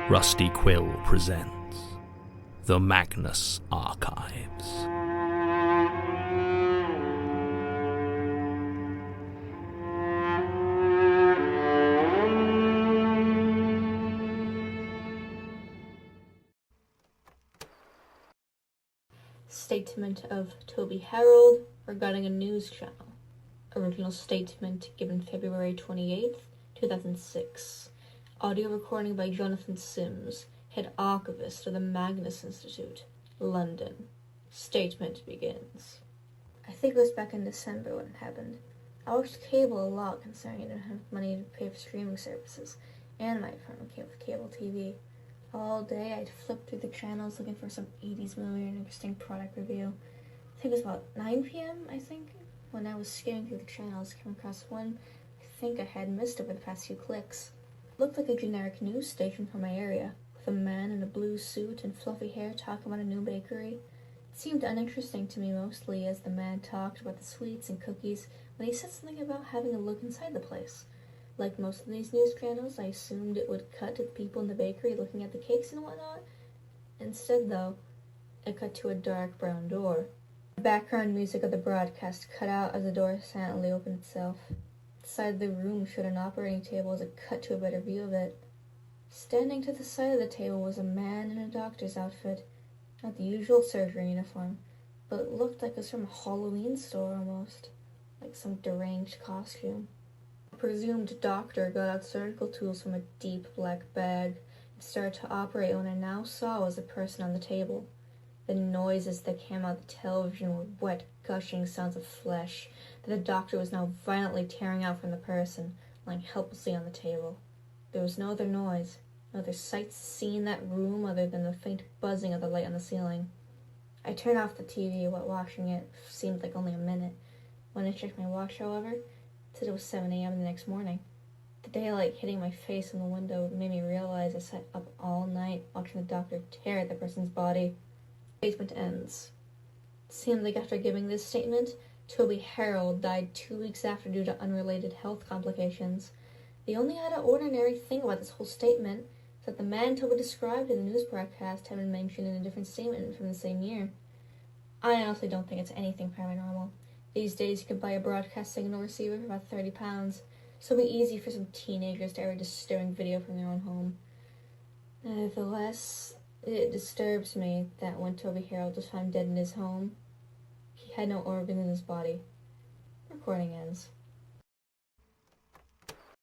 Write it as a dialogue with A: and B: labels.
A: Rusty Quill presents The Magnus Archives.
B: Statement of Toby Harold regarding a news channel. Original statement given February 28th, 2006. Audio recording by Jonathan Sims, head archivist of the Magnus Institute, London. Statement begins. I think it was back in December when it happened. I watched cable a lot considering I didn't have money to pay for streaming services, and my apartment came with cable TV. All day I'd flip through the channels looking for some 80s movie or an interesting product review. I think it was about 9 p.m., when I was skimming through the channels, came across one I think I had missed over the past few clicks. It looked like a generic news station from my area, with a man in a blue suit and fluffy hair talking about a new bakery. It seemed uninteresting to me mostly as the man talked about the sweets and cookies when he said something about having a look inside the place. Like most of these news channels, I assumed it would cut to the people in the bakery looking at the cakes and whatnot. Instead, though, it cut to a dark brown door. The background music of the broadcast cut out as the door silently opened itself. The side of the room showed an operating table as it cut to a better view of it. Standing to the side of the table was a man in a doctor's outfit, not the usual surgery uniform, but it looked like it was from a Halloween store almost, like some deranged costume. The presumed doctor got out surgical tools from a deep black bag and started to operate when I now saw was a person on the table. The noises that came out of the television were wet, gushing sounds of flesh that the doctor was now violently tearing out from the person, lying helplessly on the table. There was no other noise, no other sight seen in that room other than the faint buzzing of the light on the ceiling. I turned off the TV while watching it. It seemed like only a minute. When I checked my watch, however, it said it was 7 a.m. the next morning. The daylight hitting my face in the window made me realize I sat up all night watching the doctor tear at the person's body. Statement ends. It seemed like after giving this statement, Toby Harold died 2 weeks after due to unrelated health complications. The only out-of-ordinary thing about this whole statement is that the man Toby described in the news broadcast had been mentioned in a different statement from the same year. I honestly don't think it's anything paranormal. These days you can buy a broadcast signal receiver for about £30, so it'll be easy for some teenagers to air a disturbing video from their own home. Nevertheless, it disturbs me that when Toby Harold was found dead in his home, he had no organ in his body. Recording ends.